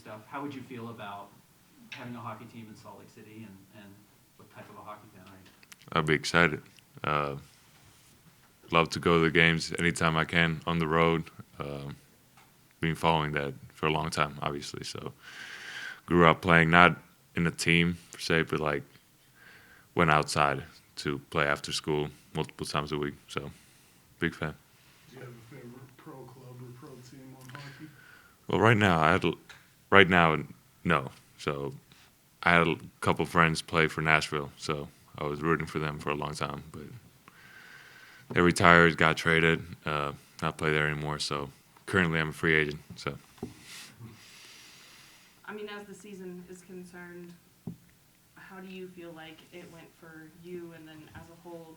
stuff. How would you feel about having a hockey team in Salt Lake City, and what type of a hockey fan are you? I'd be excited. Uh, Love to go to the games anytime I can on the road. Been following that for a long time, obviously. So grew up playing not in a team per se, but like went outside to play after school multiple times a week. So big fan. Do you have a favorite pro club or pro team on hockey? Well, no. So I had a couple friends play for Nashville, so I was rooting for them for a long time. But they retired, got traded, not play there anymore. So currently I'm a free agent. So I mean, as the season is concerned, how do you feel like it went for you, and then as a whole,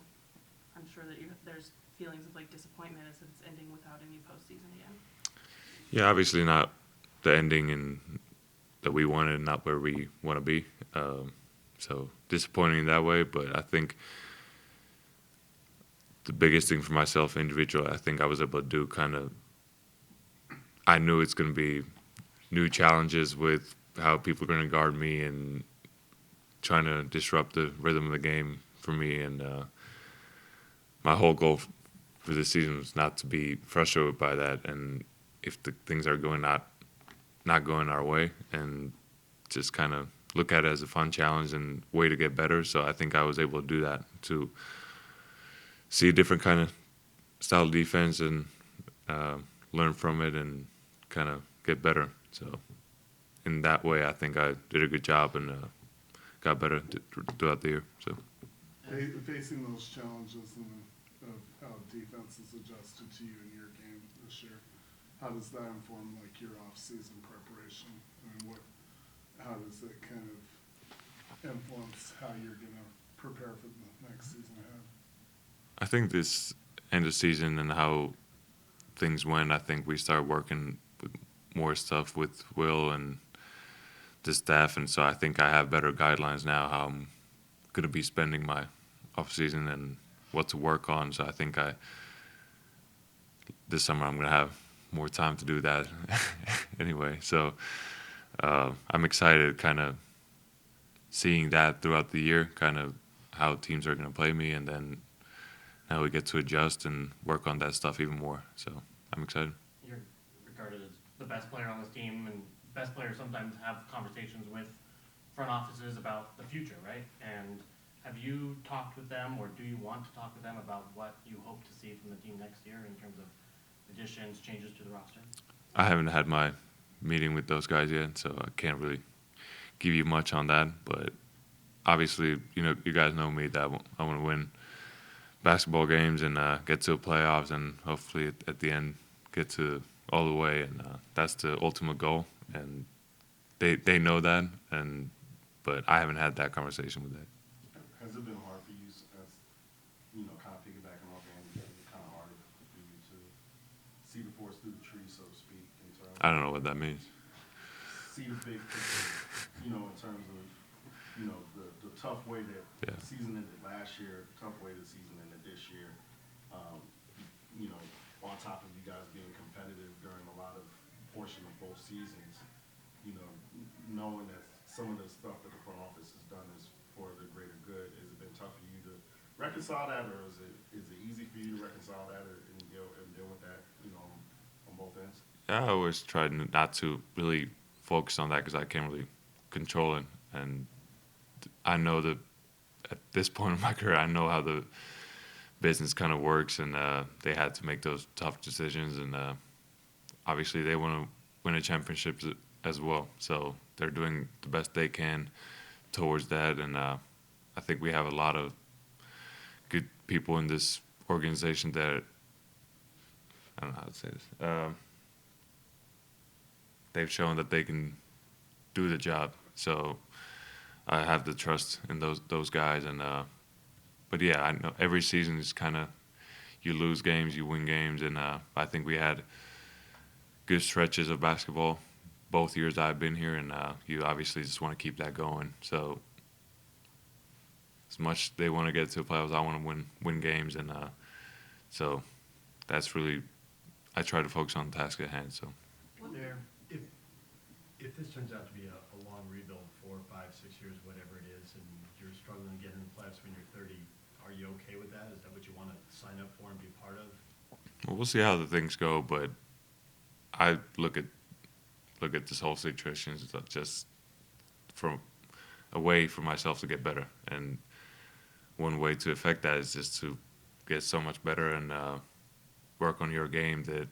I'm sure that there's feelings of like disappointment as it's ending without any postseason again. yeah, obviously not the ending that we wanted, not where we want to be. So disappointing in that way, but I think the biggest thing for myself individually, I think I was able to do I knew it's going to be new challenges with how people are going to guard me and trying to disrupt the rhythm of the game for me. And my whole goal for this season was not to be frustrated by that. And if the things are not going our way, and just kind of look at it as a fun challenge and way to get better. So I think I was able to do that, to see a different kind of style of defense and learn from it and kind of get better. So in that way, I think I did a good job and got better throughout the year. So Facing those challenges of how defenses adjusted to you in your game this year, how does that inform like your off-season preparation? I mean, how does it kind of influence how you're going to prepare for the next season ahead? I think this end of season and how things went, I think we started working with more stuff with Will and the staff, and so I think I have better guidelines now how I'm going to be spending my off season and what to work on. So I think this summer I'm going to have more time to do that anyway. So I'm excited kind of seeing that throughout the year, kind of how teams are going to play me, and then now we get to adjust and work on that stuff even more. So I'm excited. You're regarded as the best player on this team, and best players sometimes have conversations with front offices about the future, right? And have you talked with them, or do you want to talk with them about what you hope to see from the team next year in terms of additions, changes to the roster? I haven't had my meeting with those guys yet, so I can't really give you much on that. But obviously, you guys know me that I want to win basketball games and get to the playoffs, and hopefully at the end get to all the way. And that's the ultimate goal, and they know that. But I haven't had that conversation with them. Has it been hard for you, as kind of piggybacking off Andy, is it kind of hard for you to see the forest through the trees, so to speak, in terms I don't know what that means. see the big picture, in terms of, the tough way that the season ended last year, tough way the season ended this year, on top of you guys being competitive during a lot of portion of both seasons, knowing that some of the stuff that the front office has done is for the greater good, has it been tough for you to reconcile that, or is it easy for you to reconcile that and deal with that, on both ends? Yeah, I always try not to really focus on that because I can't really control it. And I know that at this point in my career, I know how the business kind of works, and they had to make those tough decisions. And obviously, they want to win a championship as well. So they're doing the best they can towards that. And I think we have a lot of good people in this organization that, I don't know how to say this, they've shown that they can do the job. So I have the trust in those guys. And but yeah, I know every season is kind of, you lose games, you win games, and I think we had good stretches of basketball both years I've been here, and you obviously just want to keep that going. So as much they want to get to the playoffs, I want to win games, and so that's really, I try to focus on the task at hand. So There, if if this turns out to be a long rebuild, 4, 5, 6 years, whatever it is, and you're struggling to get in the playoffs when you're 30, are you okay with that? Is that what you want to sign up for and be part of? Well, we'll see how the things go, but I look at this whole situation as just from a way for myself to get better, and one way to affect that is just to get so much better and work on your game that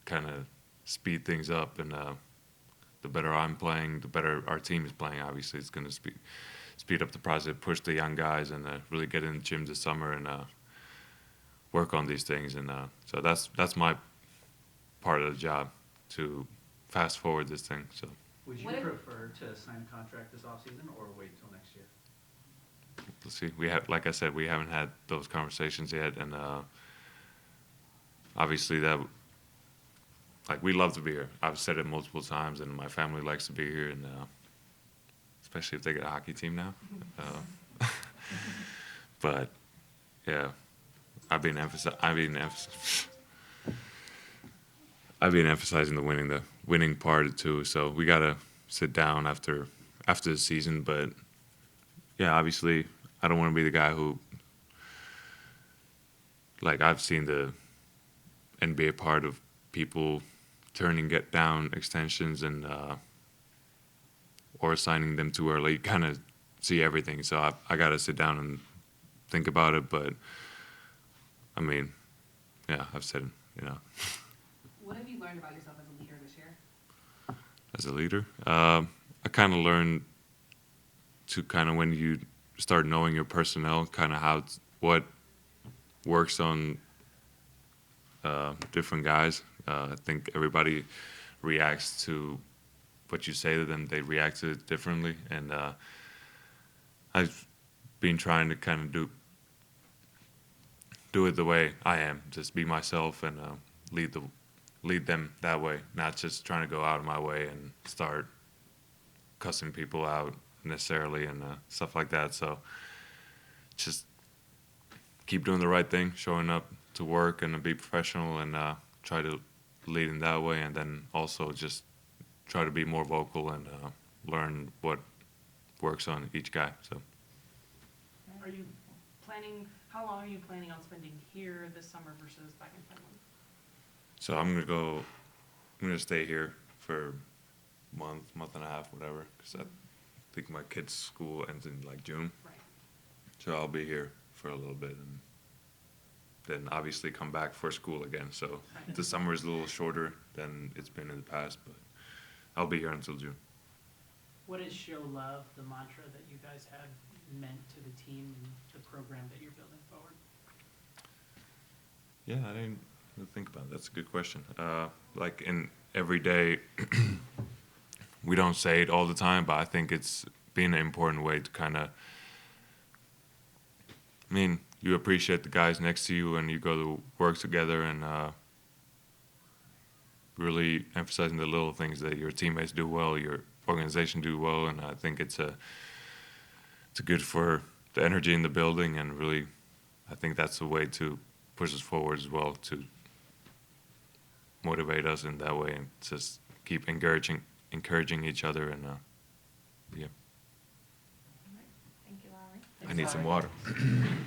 kind of speed things up. And the better I'm playing, the better our team is playing. Obviously, it's going to speed up the process, push the young guys, and really get in the gym this summer and work on these things. And so that's my part of the job, to fast forward this thing. So Would you What if- prefer to sign a contract this offseason or wait till next year? let's see. Like I said, we haven't had those conversations yet, and obviously we love to be here. I've said it multiple times, and my family likes to be here, and especially if they get a hockey team now. But yeah, I've been emphasizing the winning part too. So we gotta sit down after the season. But yeah, obviously, I don't want to be the guy who, I've seen the NBA part of people turning get down extensions and or signing them too early. Kind of see everything. So I gotta sit down and think about it. But I mean, yeah, I've said it. What have you learned about yourself as a leader this year? As a leader, I kind of learned to when you start knowing your personnel, kind of what works on different guys. I think everybody reacts to what you say to them. They react to it differently, and I've been trying to kind of do it the way I am, just be myself and lead them that way, not just trying to go out of my way and start cussing people out necessarily and stuff like that. So just keep doing the right thing, showing up to work and be professional, and try to lead in that way, and then also just try to be more vocal and learn what works on each guy. So Are you planning, how long are you planning on spending here this summer versus back in Finland? So I'm gonna stay here for a month and a half, whatever, because I think my kid's school ends in June. Right. So I'll be here for a little bit, and then obviously come back for school again. So the summer is a little shorter than it's been in the past, but I'll be here until June. What is show love, the mantra that you guys have meant to the team and the program that you're building forward? Yeah, I didn't really think about it. That's a good question. In every day, we don't say it all the time, but I think it's been an important way to you appreciate the guys next to you and you go to work together, and really emphasizing the little things that your teammates do well, your organization do well, and I think it's good for the energy in the building, and really I think that's a way to push us forward as well, to motivate us in that way and just keep encouraging each other. And yeah, Thank you, Lauri. I need some water.